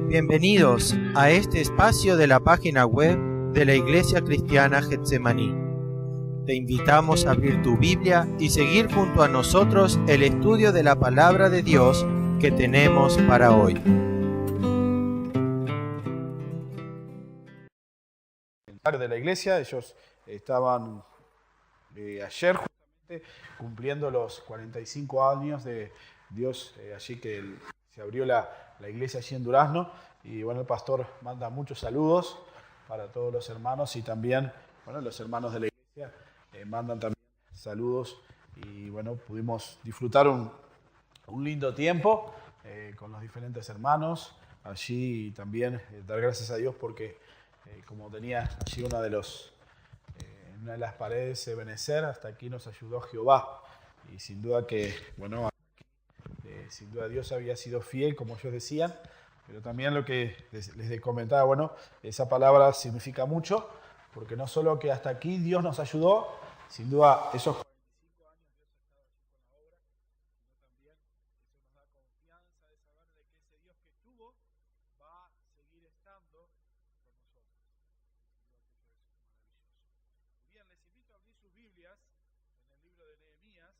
Bienvenidos a este espacio de la página web de la Iglesia Cristiana Getsemaní. Te invitamos a abrir tu Biblia y seguir junto a nosotros el estudio de la Palabra de Dios que tenemos para hoy. De la iglesia, ellos estaban ayer justamente cumpliendo los 45 años de Dios, allí que se abrió la iglesia allí en Durazno, y bueno, el pastor manda muchos saludos para todos los hermanos, y también, bueno, los hermanos de la iglesia mandan también saludos, y bueno, pudimos disfrutar un lindo tiempo con los diferentes hermanos allí, y también dar gracias a Dios porque como tenía allí una de las paredes de Benecer, hasta aquí nos ayudó Jehová, y sin duda que, bueno, sin duda Dios había sido fiel, como ellos decían, pero también lo que les comentaba, bueno, esa palabra significa mucho, porque no solo que hasta aquí Dios nos ayudó, sin duda esos 45 años Dios ha estado allí con la obra, sino también eso nos da confianza de saber de que ese Dios que estuvo va a seguir estando con nosotros. Bien, les invito a abrir sus Biblias en el libro de Nehemías.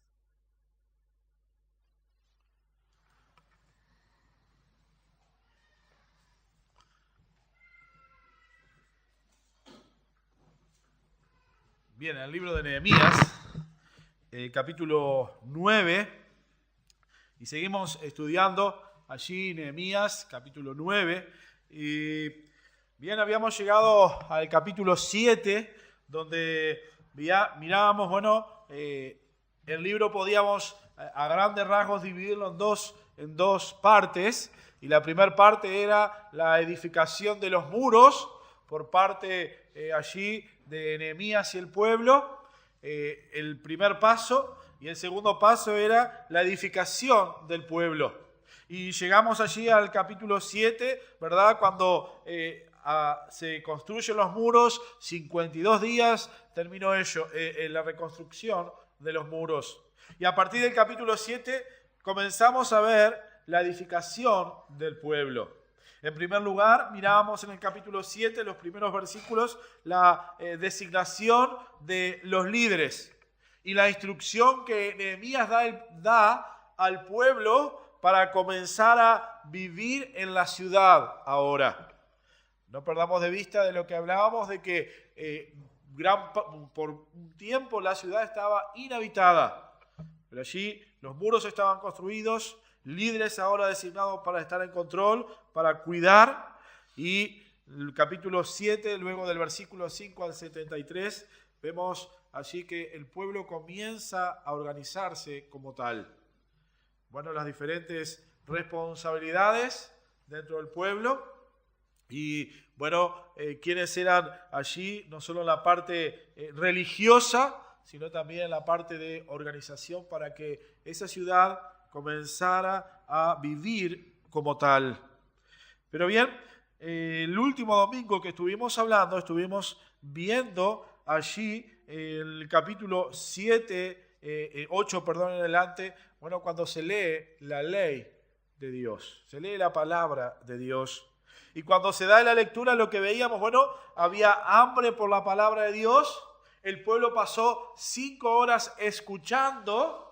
Bien, en el libro de Nehemías, capítulo 9, y seguimos estudiando allí Nehemías, capítulo 9, y bien, habíamos llegado al capítulo 7, donde mirábamos, bueno, el libro podíamos a grandes rasgos dividirlo en dos partes, y la primera parte era la edificación de los muros por parte allí de Nehemías y el pueblo, el primer paso, y el segundo paso era la edificación del pueblo. Y llegamos allí al capítulo 7, ¿verdad? Cuando se construyen los muros, 52 días terminó la reconstrucción de los muros. Y a partir del capítulo 7 comenzamos a ver la edificación del pueblo. En primer lugar, mirábamos en el capítulo 7, los primeros versículos, la designación de los líderes y la instrucción que Nehemías da al pueblo para comenzar a vivir en la ciudad ahora. No perdamos de vista de lo que hablábamos, de que por un tiempo la ciudad estaba inhabitada, pero allí los muros estaban construidos, líderes ahora designados para estar en control, para cuidar, y el capítulo 7, luego del versículo 5 al 73, vemos allí que el pueblo comienza a organizarse como tal. Bueno, las diferentes responsabilidades dentro del pueblo, y bueno, quienes eran allí, no solo en la parte religiosa, sino también en la parte de organización para que esa ciudad comenzara a vivir como tal. Pero bien, el último domingo que estuvimos hablando, estuvimos viendo allí el capítulo 8 en adelante, bueno, cuando se lee la ley de Dios, se lee la palabra de Dios. Y cuando se da la lectura, lo que veíamos, bueno, había hambre por la palabra de Dios, el pueblo pasó 5 horas escuchando.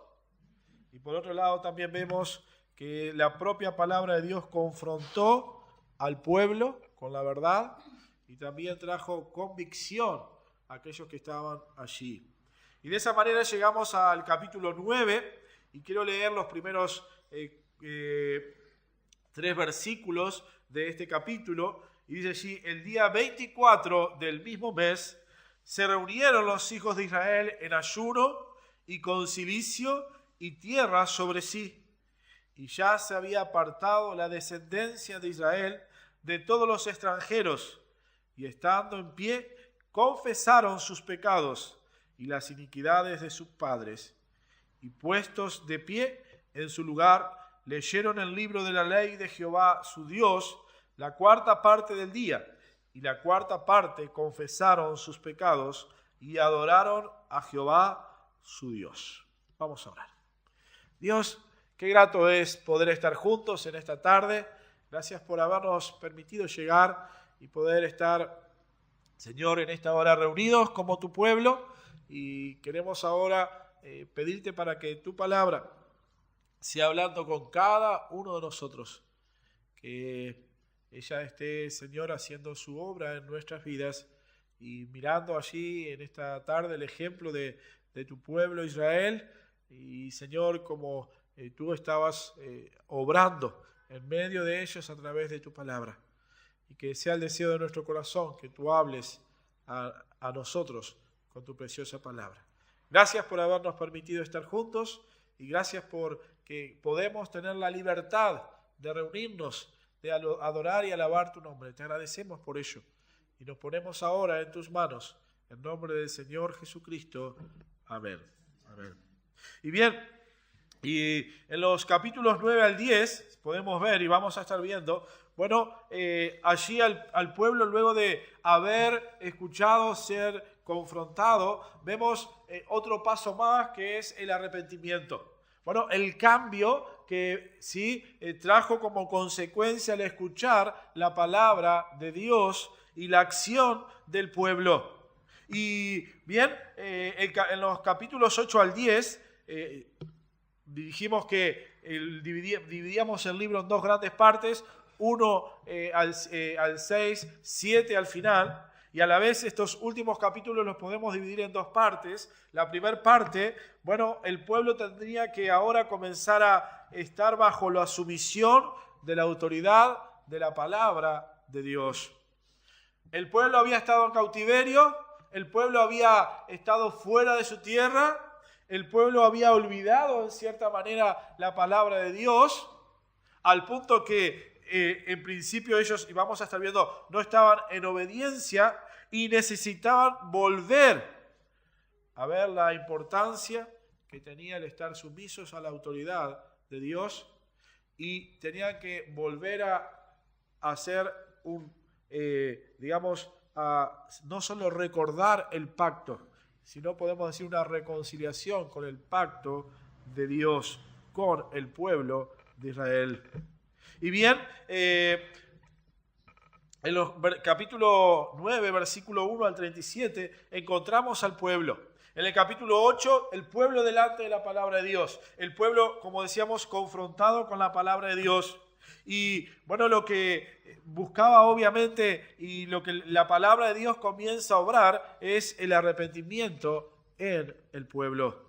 Y por otro lado también vemos que la propia palabra de Dios confrontó al pueblo con la verdad y también trajo convicción a aquellos que estaban allí. Y de esa manera llegamos al capítulo 9 y quiero leer los primeros 3 versículos de este capítulo. Y dice allí: el día 24 del mismo mes se reunieron los hijos de Israel en ayuno y con cilicio y tierra sobre sí, y ya se había apartado la descendencia de Israel de todos los extranjeros, y estando en pie, confesaron sus pecados y las iniquidades de sus padres, y puestos de pie en su lugar, leyeron el libro de la ley de Jehová su Dios, la cuarta parte del día, y la cuarta parte confesaron sus pecados y adoraron a Jehová su Dios. Vamos a orar. Dios, qué grato es poder estar juntos en esta tarde Gracias por habernos permitido llegar y poder estar, Señor, en esta hora reunidos como tu pueblo. Y queremos ahora pedirte para que tu palabra sea hablando con cada uno de nosotros. Que ella esté, Señor, haciendo su obra en nuestras vidas y mirando allí en esta tarde el ejemplo de tu pueblo Israel. Y, Señor, como tú estabas obrando en medio de ellos a través de tu palabra. Y que sea el deseo de nuestro corazón que tú hables a nosotros con tu preciosa palabra. Gracias por habernos permitido estar juntos y gracias por que podemos tener la libertad de reunirnos, de adorar y alabar tu nombre. Te agradecemos por ello y nos ponemos ahora en tus manos, en nombre del Señor Jesucristo. Amén. Amén. Y bien, y en los capítulos 9 al 10 podemos ver y vamos a estar viendo, allí al pueblo, luego de haber escuchado ser confrontado, vemos otro paso más, que es el arrepentimiento. El cambio que sí trajo como consecuencia al escuchar la palabra de Dios y la acción del pueblo. Y bien, en los capítulos 8 al 10, dijimos que dividíamos el libro en dos grandes partes, 1 al 6, 7 al final, y a la vez estos últimos capítulos los podemos dividir en dos partes. La primera parte, el pueblo tendría que ahora comenzar a estar bajo la sumisión de la autoridad de la palabra de Dios. El pueblo había estado en cautiverio, el pueblo había estado fuera de su tierra, el pueblo había olvidado en cierta manera la palabra de Dios, al punto que en principio ellos, y vamos a estar viendo, no estaban en obediencia y necesitaban volver a ver la importancia que tenía el estar sumisos a la autoridad de Dios, y tenían que volver a hacer no solo recordar el pacto, sino podemos decir una reconciliación con el pacto de Dios, con el pueblo de Israel. Y bien, en los capítulo 9, versículo 1 al 37, encontramos al pueblo. En el capítulo 8, el pueblo delante de la palabra de Dios. El pueblo, como decíamos, confrontado con la palabra de Dios. Y lo que buscaba obviamente y lo que la palabra de Dios comienza a obrar es el arrepentimiento en el pueblo.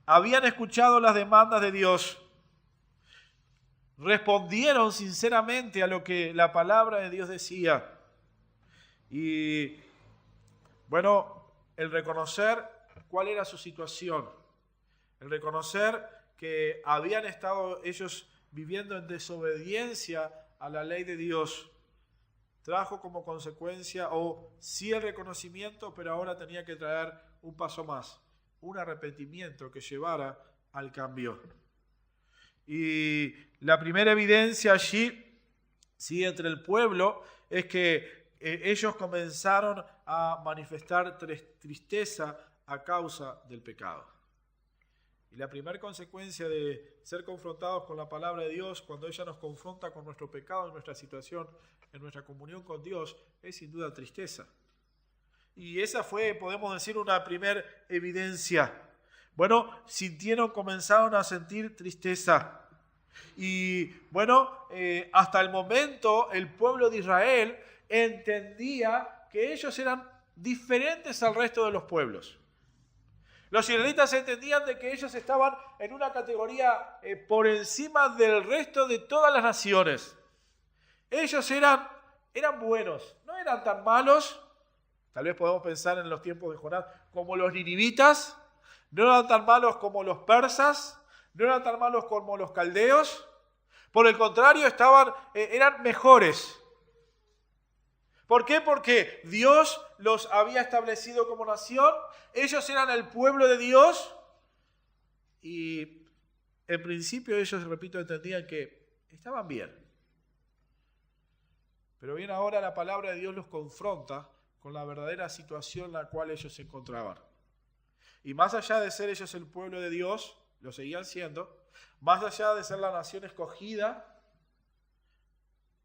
Habían escuchado las demandas de Dios, respondieron sinceramente a lo que la palabra de Dios decía. Y el reconocer cuál era su situación, el reconocer que habían estado ellos viviendo en desobediencia a la ley de Dios, trajo como consecuencia, sí el reconocimiento, pero ahora tenía que traer un paso más, un arrepentimiento que llevara al cambio. Y la primera evidencia allí, sí, entre el pueblo, es que ellos comenzaron a manifestar tristeza a causa del pecado. Y la primera consecuencia de ser confrontados con la palabra de Dios, cuando ella nos confronta con nuestro pecado, en nuestra situación, en nuestra comunión con Dios, es sin duda tristeza. Y esa fue, podemos decir, una primera evidencia. Comenzaron a sentir tristeza. Y hasta el momento el pueblo de Israel entendía que ellos eran diferentes al resto de los pueblos. Los israelitas entendían de que ellos estaban en una categoría por encima del resto de todas las naciones. Ellos eran buenos, no eran tan malos. Tal vez podemos pensar en los tiempos de Jonás como los ninivitas, no eran tan malos como los persas, no eran tan malos como los caldeos. Por el contrario, eran mejores. ¿Por qué? Porque Dios los había establecido como nación, ellos eran el pueblo de Dios y en principio ellos, repito, entendían que estaban bien. Pero bien, ahora la palabra de Dios los confronta con la verdadera situación en la cual ellos se encontraban. Y más allá de ser ellos el pueblo de Dios, lo seguían siendo, más allá de ser la nación escogida,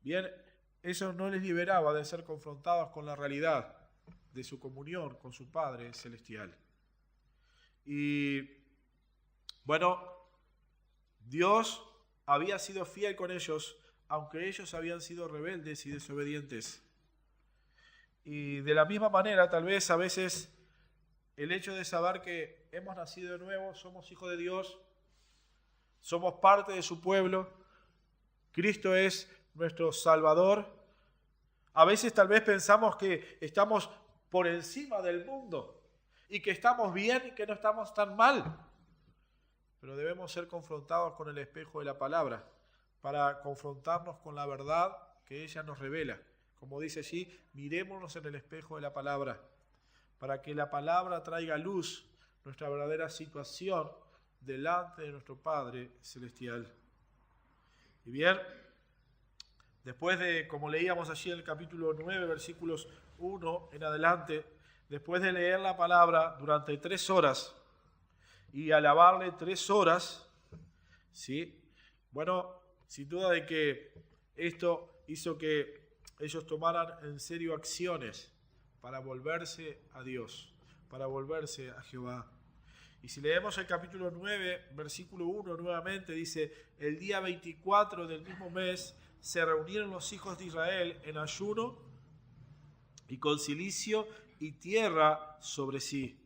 Bien, eso no les liberaba de ser confrontados con la realidad de su comunión con su Padre Celestial. Y bueno, Dios había sido fiel con ellos, aunque ellos habían sido rebeldes y desobedientes. Y de la misma manera, tal vez a veces el hecho de saber que hemos nacido de nuevo, somos hijos de Dios, somos parte de su pueblo, Cristo es nuestro Salvador. A veces tal vez pensamos que estamos por encima del mundo y que estamos bien y que no estamos tan mal. Pero debemos ser confrontados con el espejo de la palabra para confrontarnos con la verdad que ella nos revela. Como dice allí, mirémonos en el espejo de la palabra para que la palabra traiga a luz nuestra verdadera situación delante de nuestro Padre Celestial. Y bien, después de, como leíamos allí en el capítulo 9, versículos 1 en adelante, después de leer la palabra durante 3 horas y alabarle 3 horas, ¿sí? Bueno, sin duda de que esto hizo que ellos tomaran en serio acciones para volverse a Dios, para volverse a Jehová. Y si leemos el capítulo 9, versículo 1 nuevamente, dice: el día 24 del mismo mes se reunieron los hijos de Israel en ayuno y con cilicio y tierra sobre sí.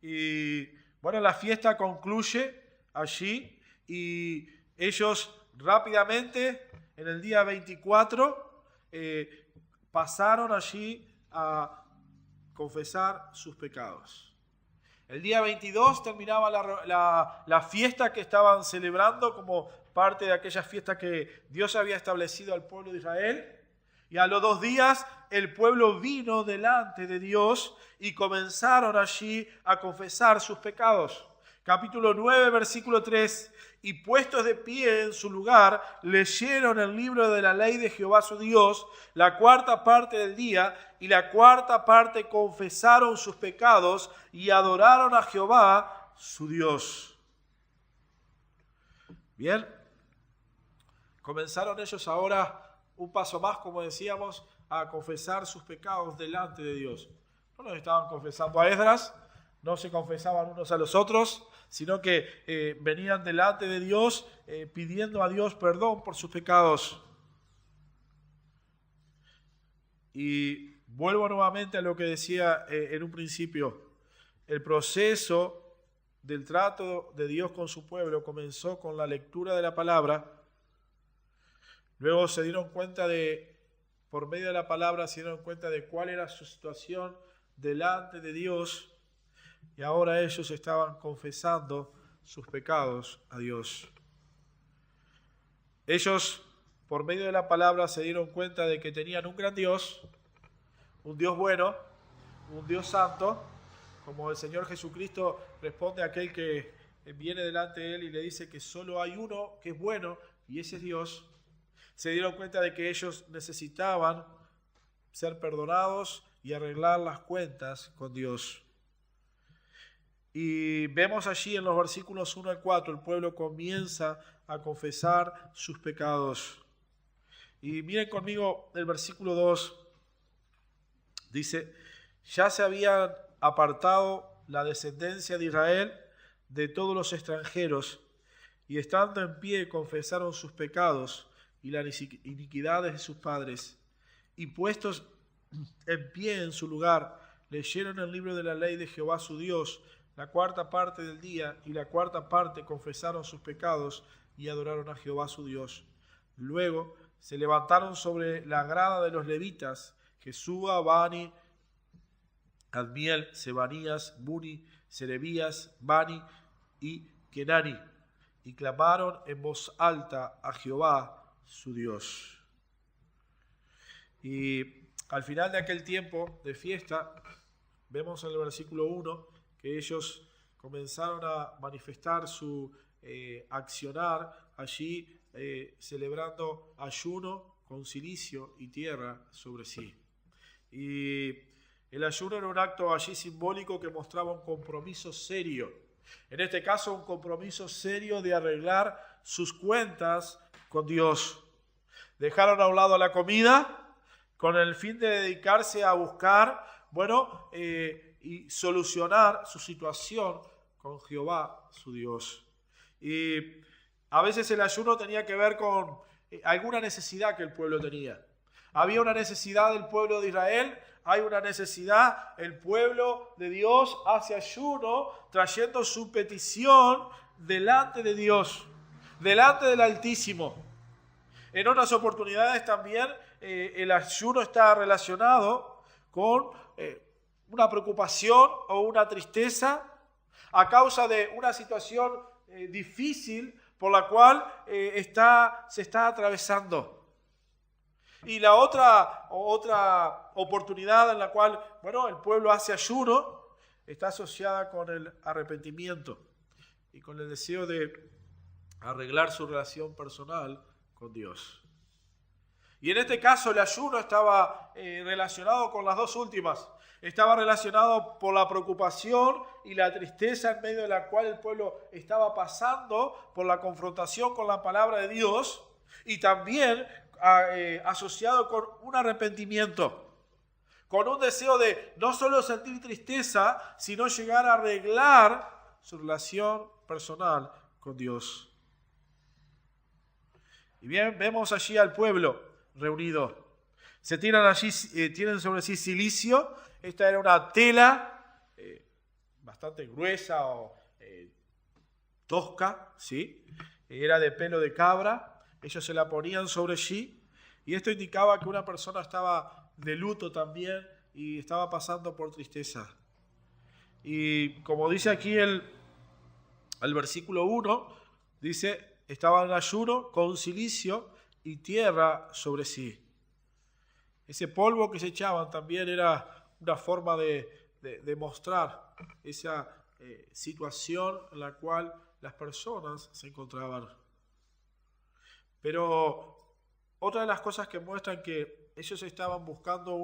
Y bueno, la fiesta concluye allí y ellos rápidamente, en el día 24, pasaron allí a confesar sus pecados. El día 22 terminaba la fiesta que estaban celebrando como parte de aquella fiesta que Dios había establecido al pueblo de Israel. Y a los 2 días el pueblo vino delante de Dios y comenzaron allí a confesar sus pecados. Capítulo 9, versículo 3. Y puestos de pie en su lugar, leyeron el libro de la ley de Jehová su Dios, la 4ª parte del día, y la 4ª parte confesaron sus pecados y adoraron a Jehová su Dios. Bien, comenzaron ellos ahora un paso más, como decíamos, a confesar sus pecados delante de Dios. No los estaban confesando a Esdras, no se confesaban unos a los otros, sino que venían delante de Dios pidiendo a Dios perdón por sus pecados. Y vuelvo nuevamente a lo que decía en un principio. El proceso del trato de Dios con su pueblo comenzó con la lectura de la palabra. Luego se dieron cuenta por medio de la palabra, se dieron cuenta de cuál era su situación delante de Dios. Y ahora ellos estaban confesando sus pecados a Dios. Ellos, por medio de la palabra, se dieron cuenta de que tenían un gran Dios, un Dios bueno, un Dios santo, como el Señor Jesucristo responde a aquel que viene delante de Él y le dice que solo hay uno que es bueno, y ese es Dios. Se dieron cuenta de que ellos necesitaban ser perdonados y arreglar las cuentas con Dios. Y vemos allí en los versículos 1 al 4, el pueblo comienza a confesar sus pecados. Y miren conmigo el versículo 2, dice: ya se habían apartado la descendencia de Israel de todos los extranjeros, y estando en pie confesaron sus pecados y las iniquidades de sus padres, y puestos en pie en su lugar, leyeron el libro de la ley de Jehová su Dios, la 4ª parte del día, y la 4ª parte confesaron sus pecados y adoraron a Jehová su Dios. Luego se levantaron sobre la grada de los levitas, Jesúa, Bani, Admiel, Sebanías, Buni, Serebías, Bani y Kenani, y clamaron en voz alta a Jehová su Dios. Y al final de aquel tiempo de fiesta, vemos en el versículo 1 que ellos comenzaron a manifestar su accionar allí, celebrando ayuno con cilicio y tierra sobre sí. Y el ayuno era un acto allí simbólico que mostraba un compromiso serio. En este caso, un compromiso serio de arreglar sus cuentas con Dios. Dejaron a un lado la comida con el fin de dedicarse a buscar, y solucionar su situación con Jehová, su Dios. Y a veces el ayuno tenía que ver con alguna necesidad que el pueblo tenía. Había una necesidad del pueblo de Israel, hay una necesidad, el pueblo de Dios hace ayuno trayendo su petición delante de Dios, delante del Altísimo. En otras oportunidades también el ayuno está relacionado con una preocupación o una tristeza a causa de una situación difícil por la cual se está atravesando. Y la otra oportunidad en la cual el pueblo hace ayuno está asociada con el arrepentimiento y con el deseo de arreglar su relación personal con Dios. Y en este caso el ayuno estaba relacionado con las dos últimas. Estaba relacionado por la preocupación y la tristeza en medio de la cual el pueblo estaba pasando por la confrontación con la palabra de Dios, y también asociado con un arrepentimiento, con un deseo de no solo sentir tristeza, sino llegar a arreglar su relación personal con Dios. Y bien, vemos allí al pueblo reunido. Tienen sobre sí cilicio. Esta era una tela bastante gruesa o tosca, ¿sí? Era de pelo de cabra. Ellos se la ponían sobre sí, y esto indicaba que una persona estaba de luto también y estaba pasando por tristeza. Y como dice aquí el versículo 1, dice, estaban en ayuno con cilicio y tierra sobre sí. Ese polvo que se echaban también era una forma de mostrar esa situación en la cual las personas se encontraban. Pero otra de las cosas que muestran que ellos estaban buscando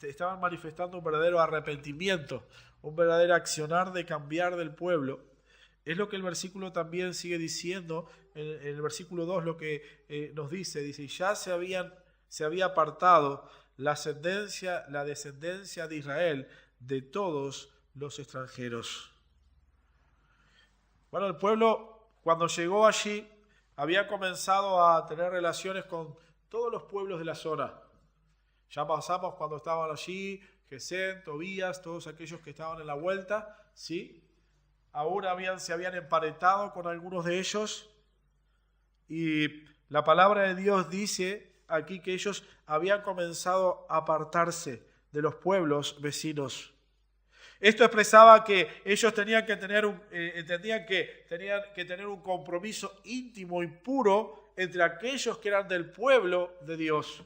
estaban manifestando un verdadero arrepentimiento, un verdadero accionar de cambiar del pueblo, es lo que el versículo también sigue diciendo. En el versículo 2 lo que nos dice, ya se había apartado la descendencia de Israel de todos los extranjeros. El pueblo cuando llegó allí había comenzado a tener relaciones con todos los pueblos de la zona. Ya pasamos cuando estaban allí, Gesén, Tobías, todos aquellos que estaban en la vuelta, ¿sí? Aún se habían emparentado con algunos de ellos. Y la palabra de Dios dice aquí que ellos habían comenzado a apartarse de los pueblos vecinos. Esto expresaba que ellos entendían que tenían que tener un compromiso íntimo y puro entre aquellos que eran del pueblo de Dios.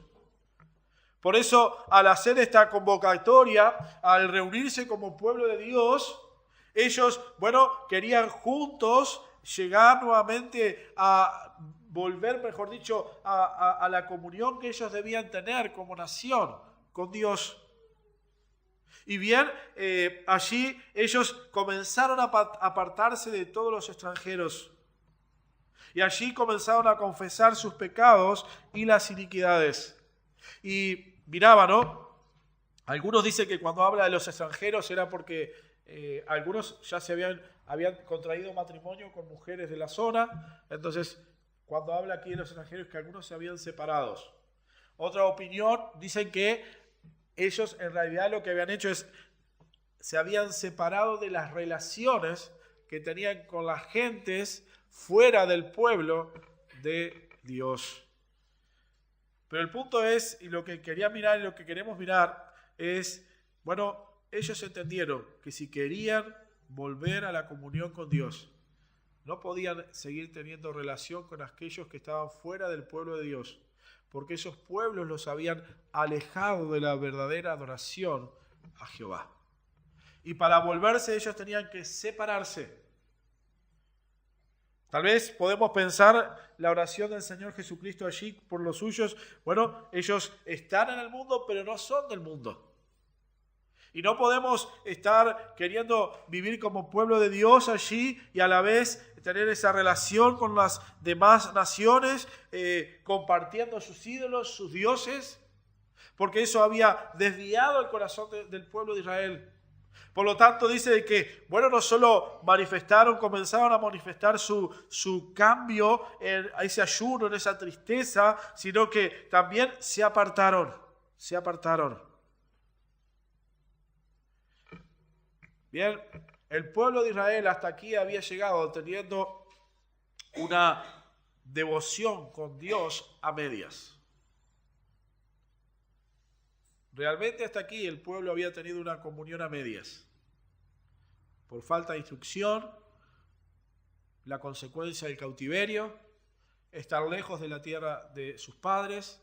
Por eso, al hacer esta convocatoria, al reunirse como pueblo de Dios, ellos, querían juntos llegar nuevamente a volver, mejor dicho, a la comunión que ellos debían tener como nación con Dios. Y bien, allí ellos comenzaron a apartarse de todos los extranjeros. Y allí comenzaron a confesar sus pecados y las iniquidades. Y miraba, algunos dicen que cuando habla de los extranjeros era porque algunos ya habían contraído matrimonio con mujeres de la zona. Entonces, cuando habla aquí de los extranjeros, que algunos se habían separado. Otra opinión, dicen que ellos en realidad lo que habían hecho se habían separado de las relaciones que tenían con las gentes fuera del pueblo de Dios. Pero el punto es, y lo que quería mirar y lo que queremos mirar es, ellos entendieron que si querían volver a la comunión con Dios, no podían seguir teniendo relación con aquellos que estaban fuera del pueblo de Dios, porque esos pueblos los habían alejado de la verdadera adoración a Jehová. Y para volverse ellos tenían que separarse. Tal vez podemos pensar la oración del Señor Jesucristo allí por los suyos. Ellos están en el mundo, pero no son del mundo. Y no podemos estar queriendo vivir como pueblo de Dios allí y a la vez tener esa relación con las demás naciones, compartiendo sus ídolos, sus dioses, porque eso había desviado el corazón del pueblo de Israel. Por lo tanto, dice que, bueno, no solo comenzaron a manifestar su cambio en ese ayuno, en esa tristeza, sino que también se apartaron. Bien, el pueblo de Israel hasta aquí había llegado teniendo una devoción con Dios a medias. Realmente hasta aquí el pueblo había tenido una comunión a medias. Por falta de instrucción, la consecuencia del cautiverio, estar lejos de la tierra de sus padres,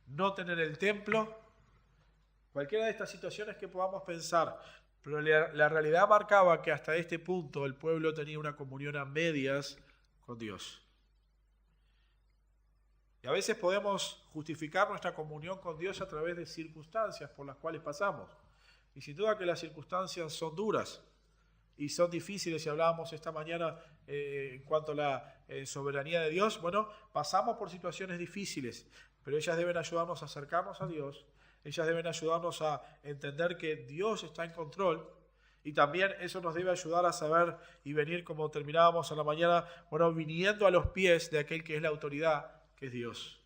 no tener el templo, cualquiera de estas situaciones que podamos pensar, pero la realidad marcaba que hasta este punto el pueblo tenía una comunión a medias con Dios. Y a veces podemos justificar nuestra comunión con Dios a través de circunstancias por las cuales pasamos. Y sin duda que las circunstancias son duras y son difíciles. Y hablábamos esta mañana en cuanto a la soberanía de Dios. Bueno, pasamos por situaciones difíciles, pero ellas deben ayudarnos a acercarnos a Dios. Ellas deben ayudarnos a entender que Dios está en control. Y también eso nos debe ayudar a saber y venir, como terminábamos a la mañana, bueno, viniendo a los pies de aquel que es la autoridad, que es Dios.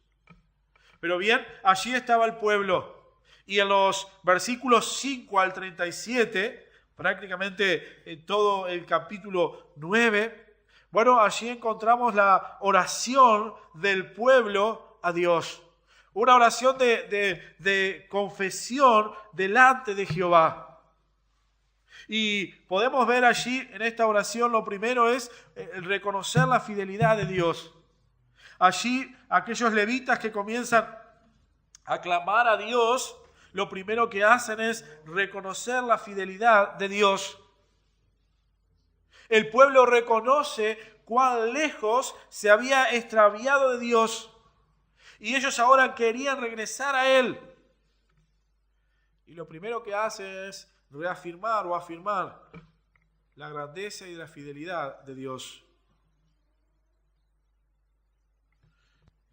Pero bien, allí estaba el pueblo. Y en los versículos 5 al 37, prácticamente en todo el capítulo 9, bueno, allí encontramos la oración del pueblo a Dios. Una oración de confesión delante de Jehová. Y podemos ver allí en esta oración, lo primero es el reconocer la fidelidad de Dios. Allí aquellos levitas que comienzan a clamar a Dios, lo primero que hacen es reconocer la fidelidad de Dios. El pueblo reconoce cuán lejos se había extraviado de Dios y ellos ahora querían regresar a Él. Y lo primero que hace es reafirmar o afirmar la grandeza y la fidelidad de Dios.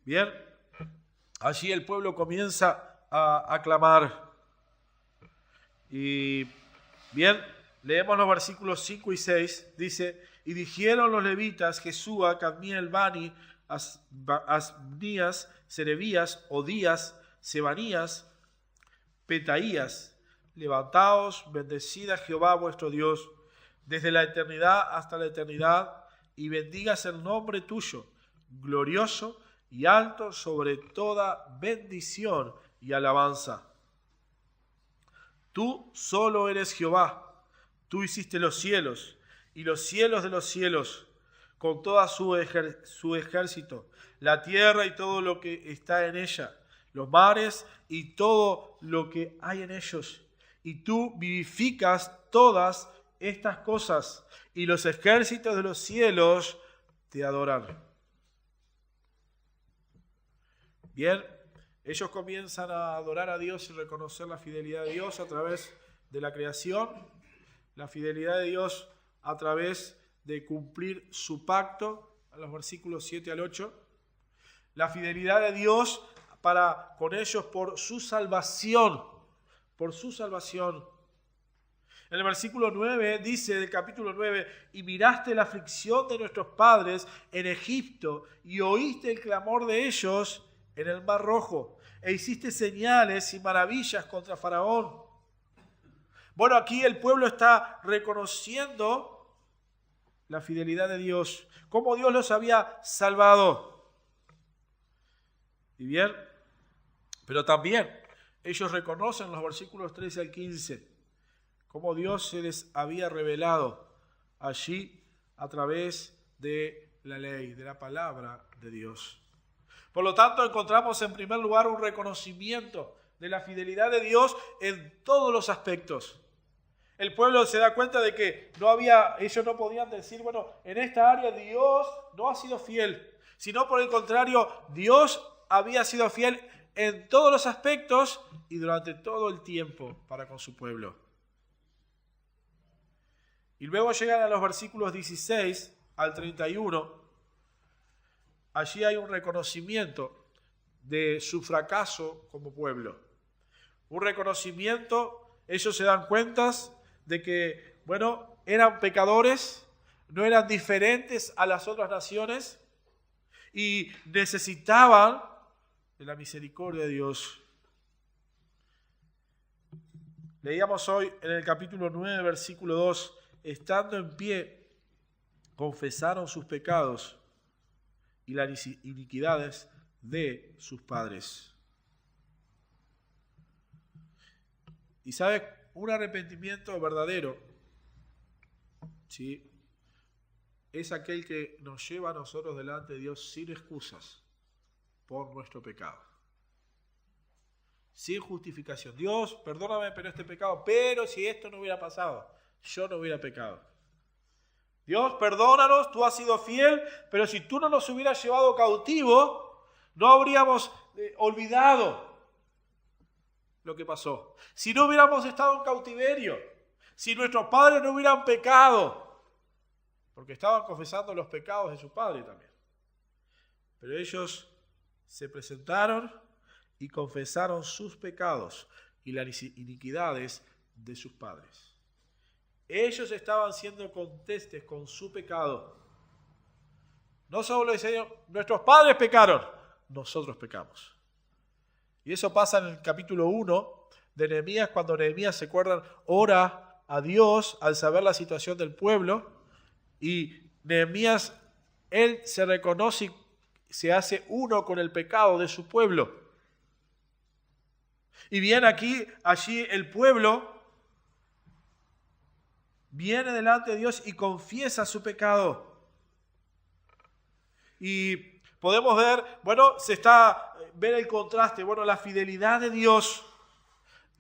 Bien, allí el pueblo comienza a clamar. Y bien, leemos los versículos 5 y 6. Dice: y dijeron los levitas, Jesúa, Cadmiel, Bani, Asbnías, Serebías, Odías, Sebanías, Petaías: levantaos, bendecid a Jehová vuestro Dios, desde la eternidad hasta la eternidad, y bendigas el nombre tuyo, glorioso y alto sobre toda bendición y alabanza. Tú solo eres Jehová, tú hiciste los cielos y los cielos de los cielos, con toda su ejército, la tierra y todo lo que está en ella, los mares y todo lo que hay en ellos. Y tú vivificas todas estas cosas, y los ejércitos de los cielos te adoran. Bien, ellos comienzan a adorar a Dios y reconocer la fidelidad de Dios a través de la creación, la fidelidad de Dios a través de cumplir su pacto, en los versículos 7 al 8, la fidelidad de Dios para con ellos por su salvación, En el versículo 9 dice del capítulo 9: y miraste la aflicción de nuestros padres en Egipto y oíste el clamor de ellos en el Mar Rojo, e hiciste señales y maravillas contra Faraón. Bueno, aquí el pueblo está reconociendo la fidelidad de Dios, cómo Dios los había salvado. Y bien, pero también ellos reconocen en los versículos 13 al 15 cómo Dios se les había revelado allí a través de la ley, de la palabra de Dios. Por lo tanto, encontramos en primer lugar un reconocimiento de la fidelidad de Dios en todos los aspectos. El pueblo se da cuenta de que ellos no podían decir, bueno, en esta área Dios no ha sido fiel, sino por el contrario, Dios había sido fiel en todos los aspectos y durante todo el tiempo para con su pueblo. Y luego llegan a los versículos 16 al 31. Allí hay un reconocimiento de su fracaso como pueblo. Un reconocimiento, ellos se dan cuenta de que, eran pecadores, no eran diferentes a las otras naciones y necesitaban de la misericordia de Dios. Leíamos hoy en el capítulo 9, versículo 2, estando en pie, confesaron sus pecados y las iniquidades de sus padres. Y sabe, un arrepentimiento verdadero, ¿sí?, es aquel que nos lleva a nosotros delante de Dios sin excusas por nuestro pecado. Sin justificación. Dios, perdóname, pero este pecado, pero si esto no hubiera pasado, yo no hubiera pecado. Dios, perdónanos, tú has sido fiel, pero si tú no nos hubieras llevado cautivo, no habríamos olvidado lo que pasó. Si no hubiéramos estado en cautiverio, si nuestros padres no hubieran pecado, porque estaban confesando los pecados de su padre también. Pero ellos se presentaron y confesaron sus pecados y las iniquidades de sus padres. Ellos estaban siendo contestes con su pecado. No solo decían, nuestros padres pecaron, nosotros pecamos. Y eso pasa en el capítulo 1 de Nehemías, cuando Nehemías, se acuerdan, ora a Dios al saber la situación del pueblo, y Nehemías, él se reconoce y se hace uno con el pecado de su pueblo. Y bien allí el pueblo viene delante de Dios y confiesa su pecado. Y podemos ver, ver el contraste, la fidelidad de Dios.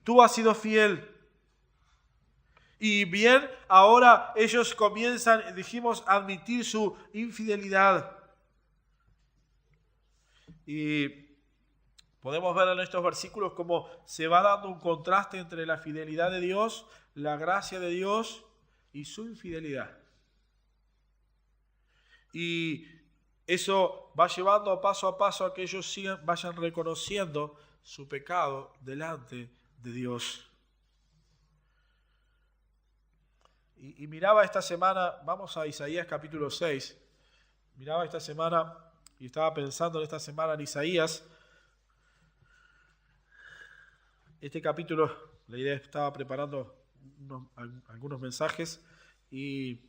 Tú has sido fiel. Y bien, ahora ellos comienzan, a admitir su infidelidad. Y podemos ver en estos versículos cómo se va dando un contraste entre la fidelidad de Dios, la gracia de Dios y su infidelidad. Y eso va llevando a paso a que ellos vayan reconociendo su pecado delante de Dios. Y miraba esta semana, vamos a Isaías capítulo 6, miraba esta semana y estaba pensando en esta semana en Isaías. Este capítulo, la idea estaba preparando algunos mensajes y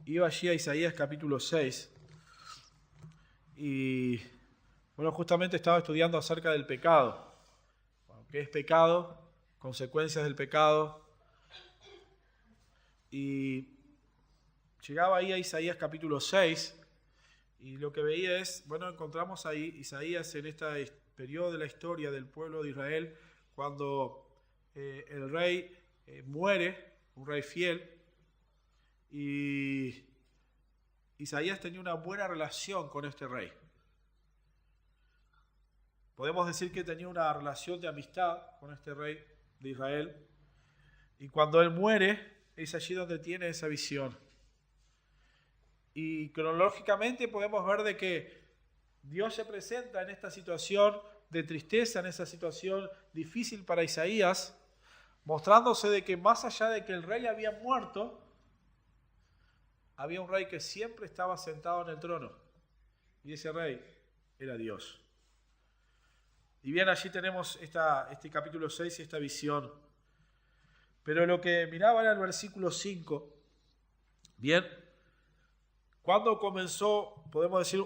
iba allí a Isaías capítulo 6 y justamente estaba estudiando acerca del pecado. ¿Qué es pecado? Consecuencias del pecado. Y llegaba ahí a Isaías capítulo 6 y lo que veía es, encontramos ahí Isaías en este periodo de la historia del pueblo de Israel, cuando el rey muere, un rey fiel, y Isaías tenía una buena relación con este rey. Podemos decir que tenía una relación de amistad con este rey de Israel, y cuando él muere, es allí donde tiene esa visión. Y cronológicamente podemos ver de que Dios se presenta en esta situación de tristeza, en esa situación difícil para Isaías, mostrándose de que más allá de que el rey había muerto, había un rey que siempre estaba sentado en el trono, y ese rey era Dios. Y bien, allí tenemos este capítulo 6 y esta visión. Pero lo que miraba era el versículo 5. Bien, cuando comenzó, podemos decir,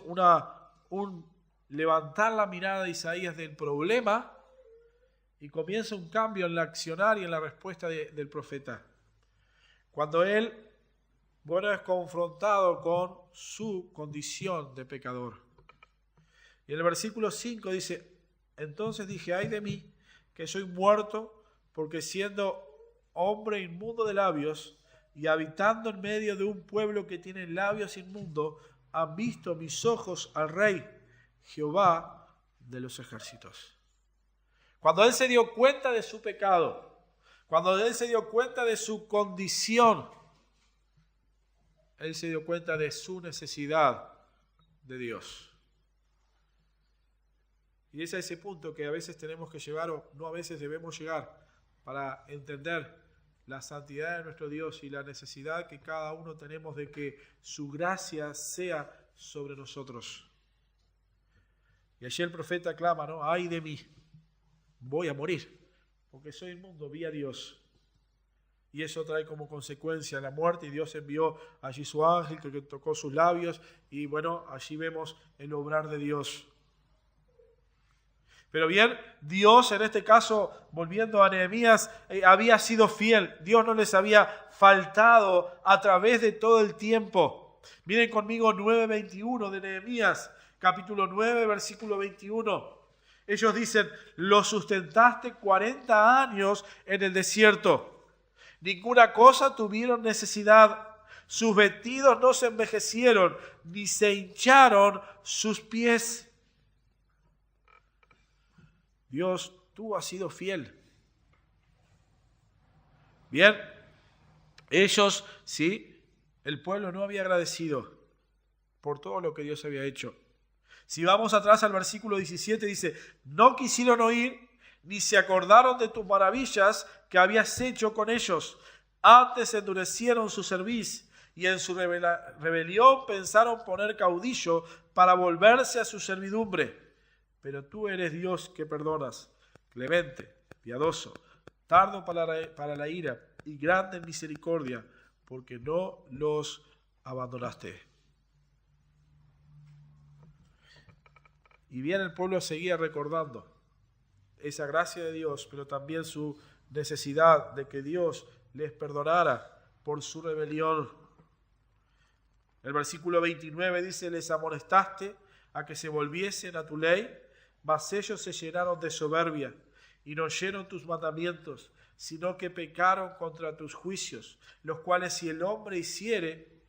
un levantar la mirada de Isaías del problema, y comienza un cambio en la accionar y en la respuesta del profeta. Cuando él, es confrontado con su condición de pecador. Y en el versículo 5 dice: entonces dije, ay de mí, que soy muerto, porque siendo hombre inmundo de labios y habitando en medio de un pueblo que tiene labios inmundos, han visto mis ojos al Rey, Jehová de los ejércitos. Cuando él se dio cuenta de su pecado, cuando él se dio cuenta de su condición, él se dio cuenta de su necesidad de Dios. Y es a ese punto que a veces tenemos que llegar, o no a veces debemos llegar, para entender la santidad de nuestro Dios y la necesidad que cada uno tenemos de que su gracia sea sobre nosotros. Y allí el profeta clama, ¿no? ¡Ay de mí! Voy a morir, porque soy inmundo, vi a Dios. Y eso trae como consecuencia la muerte, y Dios envió allí su ángel que tocó sus labios, y bueno, allí vemos el obrar de Dios. Pero bien, Dios en este caso, volviendo a Nehemías, había sido fiel. Dios no les había faltado a través de todo el tiempo. Miren conmigo 9:21 de Nehemías, capítulo 9, versículo 21. Ellos dicen, lo sustentaste 40 años en el desierto. Ninguna cosa tuvieron necesidad. Sus vestidos no se envejecieron, ni se hincharon sus pies. Dios, tú has sido fiel. Bien, ellos, sí, el pueblo no había agradecido por todo lo que Dios había hecho. Si vamos atrás al versículo 17, dice, no quisieron oír, ni se acordaron de tus maravillas que habías hecho con ellos. Antes endurecieron su cerviz, y en su rebelión pensaron poner caudillo para volverse a su servidumbre. Pero tú eres Dios que perdonas, clemente, piadoso, tardo para la ira y grande en misericordia, porque no los abandonaste. Y bien el pueblo seguía recordando esa gracia de Dios, pero también su necesidad de que Dios les perdonara por su rebelión. El versículo 29 dice, les amonestaste a que se volviesen a tu ley, mas ellos se llenaron de soberbia y no oyeron tus mandamientos, sino que pecaron contra tus juicios, los cuales si el hombre hiciere,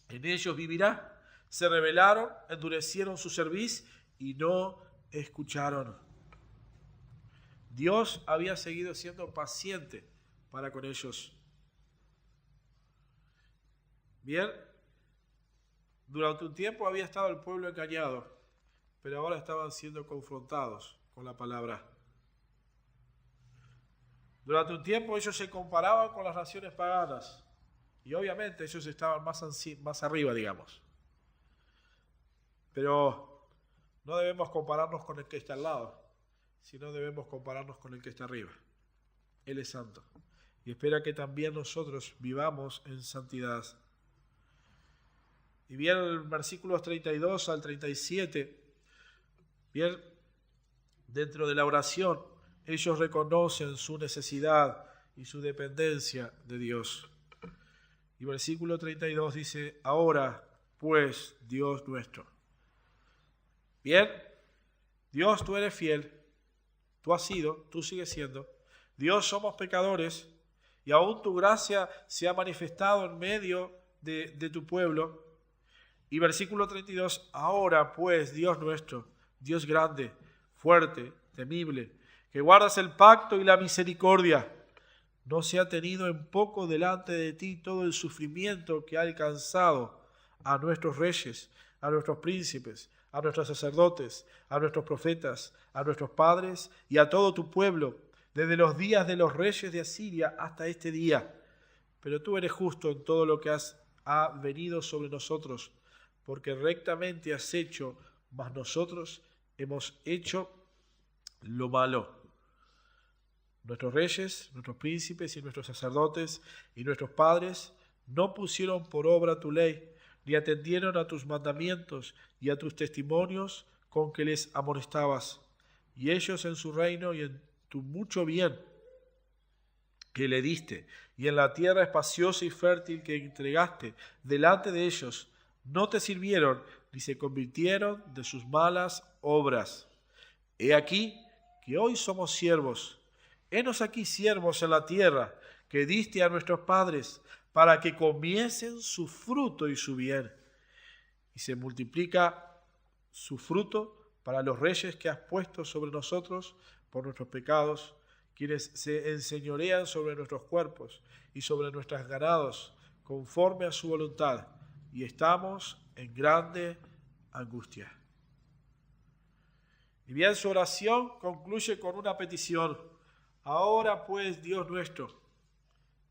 en ellos vivirá. Se rebelaron, endurecieron su cerviz y no escucharon. Dios había seguido siendo paciente para con ellos. Bien, durante un tiempo había estado el pueblo engañado, pero ahora estaban siendo confrontados con la palabra. Durante un tiempo ellos se comparaban con las naciones paganas, y obviamente ellos estaban más arriba, digamos. Pero no debemos compararnos con el que está al lado, sino debemos compararnos con el que está arriba. Él es santo, y espera que también nosotros vivamos en santidad. Y bien, en versículos 32 al 37, bien, dentro de la oración, ellos reconocen su necesidad y su dependencia de Dios. Y versículo 32 dice, ahora pues, Dios nuestro. Bien, Dios, tú eres fiel, tú has sido, tú sigues siendo. Dios, somos pecadores, y aún tu gracia se ha manifestado en medio de tu pueblo. Y versículo 32, ahora pues, Dios nuestro, Dios grande, fuerte, temible, que guardas el pacto y la misericordia, no se ha tenido en poco delante de ti todo el sufrimiento que ha alcanzado a nuestros reyes, a nuestros príncipes, a nuestros sacerdotes, a nuestros profetas, a nuestros padres y a todo tu pueblo, desde los días de los reyes de Asiria hasta este día. Pero tú eres justo en todo lo que ha venido sobre nosotros, porque rectamente has hecho, mas nosotros hemos hecho lo malo. Nuestros reyes, nuestros príncipes y nuestros sacerdotes y nuestros padres no pusieron por obra tu ley, ni atendieron a tus mandamientos y a tus testimonios con que les amonestabas. Y ellos en su reino y en tu mucho bien que le diste, y en la tierra espaciosa y fértil que entregaste delante de ellos, no te sirvieron ni se convirtieron de sus malas obras. He aquí que hoy somos siervos. Henos aquí siervos en la tierra que diste a nuestros padres, para que comiesen su fruto y su bien. Y se multiplica su fruto para los reyes que has puesto sobre nosotros, por nuestros pecados, quienes se enseñorean sobre nuestros cuerpos y sobre nuestros ganados, conforme a su voluntad, y estamos en grande angustia. Y bien, su oración concluye con una petición. Ahora pues, Dios nuestro,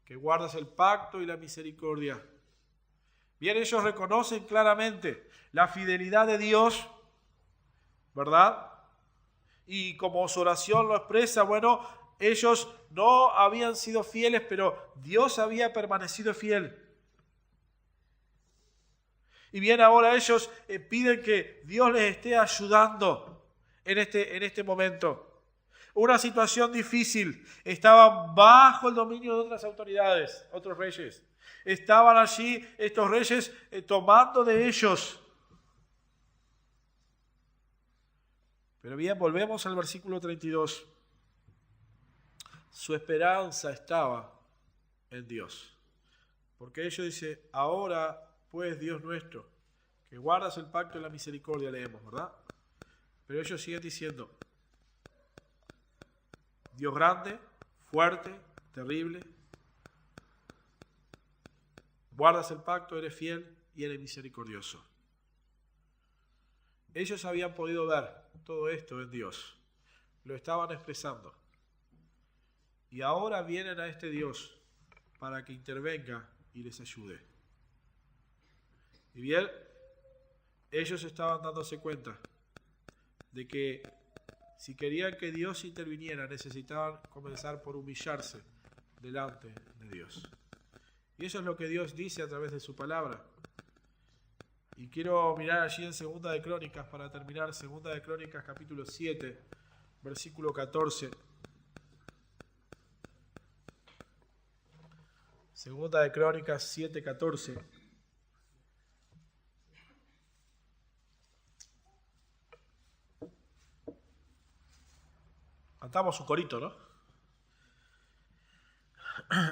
que guardas el pacto y la misericordia. Bien, ellos reconocen claramente la fidelidad de Dios, ¿verdad? Y como su oración lo expresa, bueno, ellos no habían sido fieles, pero Dios había permanecido fiel. Y bien, ahora ellos piden que Dios les esté ayudando en este momento. Una situación difícil. Estaban bajo el dominio de otras autoridades, otros reyes. Estaban allí estos reyes tomando de ellos. Pero bien, volvemos al versículo 32. Su esperanza estaba en Dios. Porque ellos dicen, ahora pues Dios nuestro, que guardas el pacto y la misericordia, leemos, ¿verdad? Pero ellos siguen diciendo, Dios grande, fuerte, terrible, guardas el pacto, eres fiel y eres misericordioso. Ellos habían podido ver todo esto en Dios, lo estaban expresando. Y ahora vienen a este Dios para que intervenga y les ayude. Y bien, ellos estaban dándose cuenta de que si querían que Dios interviniera, necesitaban comenzar por humillarse delante de Dios. Y eso es lo que Dios dice a través de su palabra. Y quiero mirar allí en Segunda de Crónicas, para terminar, Segunda de Crónicas capítulo 7, versículo 14. Segunda de Crónicas 7, 14. Cantamos un corito, ¿no?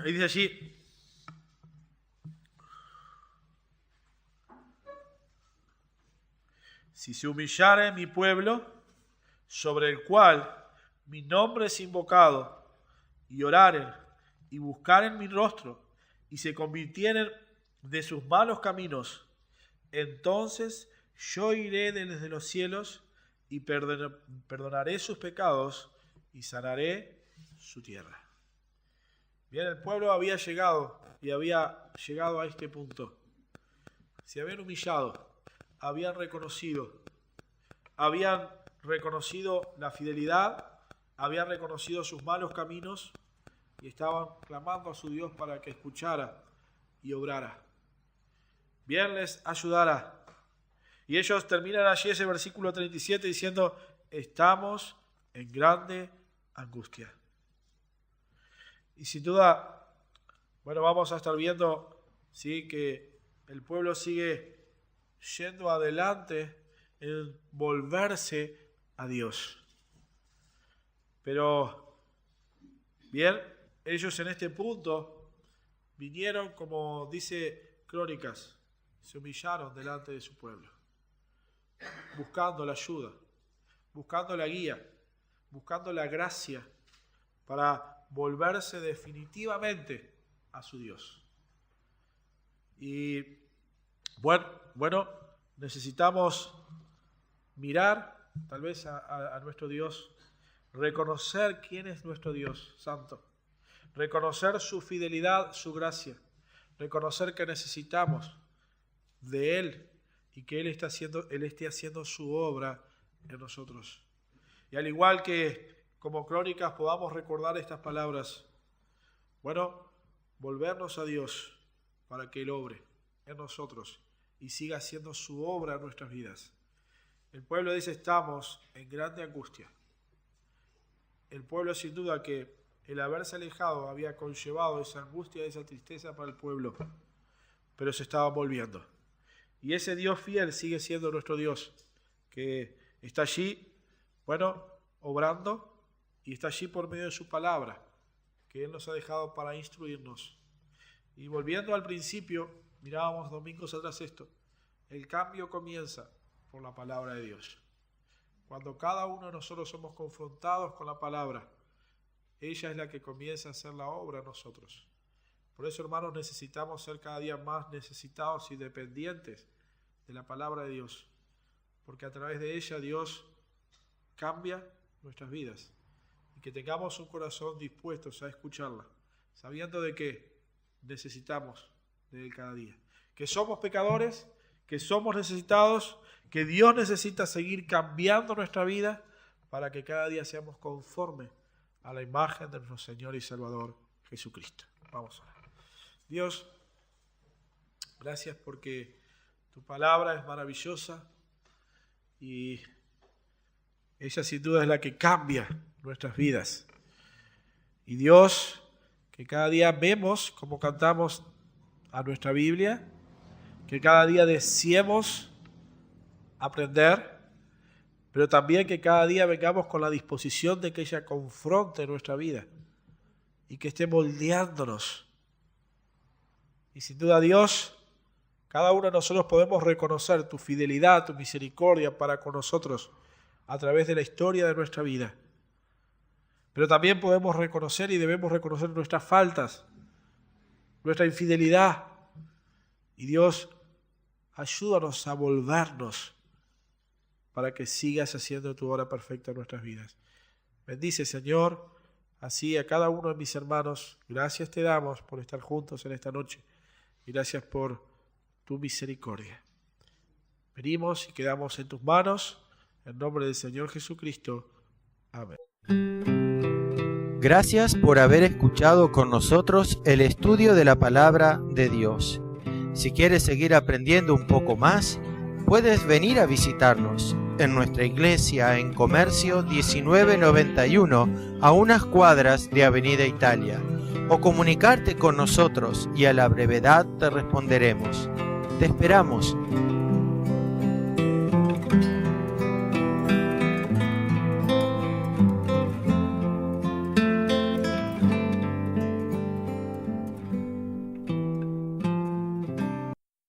Y dice allí, si se humillare mi pueblo, sobre el cual mi nombre es invocado, y oraren, y buscaren mi rostro, y se convirtieren de sus malos caminos, entonces yo iré desde los cielos, y perdonaré sus pecados, y sanaré su tierra. Bien, el pueblo había llegado a este punto. Se habían humillado, habían reconocido la fidelidad, habían reconocido sus malos caminos y estaban clamando a su Dios para que escuchara y obrara. Bien, les ayudara. Y ellos terminan allí ese versículo 37 diciendo, estamos en grande angustia. Y sin duda, bueno, vamos a estar viendo, ¿sí?, que el pueblo sigue yendo adelante en volverse a Dios. Pero, bien, ellos en este punto vinieron, como dice Crónicas, se humillaron delante de su pueblo, buscando la ayuda, buscando la guía, buscando la gracia para volverse definitivamente a su Dios. Y bueno, necesitamos mirar tal vez a nuestro Dios, reconocer quién es nuestro Dios santo, reconocer su fidelidad, su gracia, reconocer que necesitamos de Él y que Él esté haciendo su obra en nosotros. Y al igual que como Crónicas podamos recordar estas palabras, bueno, volvernos a Dios para que Él obre en nosotros y siga haciendo su obra en nuestras vidas. El pueblo dice, estamos en grande angustia. El pueblo, sin duda, que el haberse alejado había conllevado esa angustia, esa tristeza para el pueblo, pero se estaba volviendo. Y ese Dios fiel sigue siendo nuestro Dios, que está allí, bueno, obrando, y está allí por medio de su palabra, que Él nos ha dejado para instruirnos. Y volviendo al principio, mirábamos domingos atrás esto, el cambio comienza por la palabra de Dios. cuando cada uno de nosotros somos confrontados con la palabra, ella es la que comienza a hacer la obra en nosotros. Por eso, hermanos, necesitamos ser cada día más necesitados y dependientes de la palabra de Dios, porque a través de ella Dios cambia nuestras vidas, y que tengamos un corazón dispuestos a escucharla, sabiendo de que necesitamos de Él cada día, que somos pecadores, que somos necesitados, que Dios necesita seguir cambiando nuestra vida para que cada día seamos conformes a la imagen de nuestro Señor y Salvador Jesucristo. Vamos a orar. Dios, gracias porque tu palabra es maravillosa y ella sin duda es la que cambia nuestras vidas. Y Dios, que cada día vemos como cantamos a nuestra Biblia, que cada día deseemos aprender, pero también que cada día vengamos con la disposición de que ella confronte nuestra vida y que esté moldeándonos. Y sin duda, Dios, cada uno de nosotros podemos reconocer tu fidelidad, tu misericordia para con nosotros a través de la historia de nuestra vida. Pero también podemos reconocer y debemos reconocer nuestras faltas, nuestra infidelidad. Y Dios, ayúdanos a volvernos para que sigas haciendo tu obra perfecta en nuestras vidas. Bendice, Señor, así a cada uno de mis hermanos. Gracias te damos por estar juntos en esta noche. Y gracias por tu misericordia. Venimos y quedamos en tus manos. En nombre del Señor Jesucristo. Amén. Gracias por haber escuchado con nosotros el estudio de la Palabra de Dios. Si quieres seguir aprendiendo un poco más, puedes venir a visitarnos en nuestra iglesia en Comercio 1991, a unas cuadras de Avenida Italia, o comunicarte con nosotros y a la brevedad te responderemos. Te esperamos.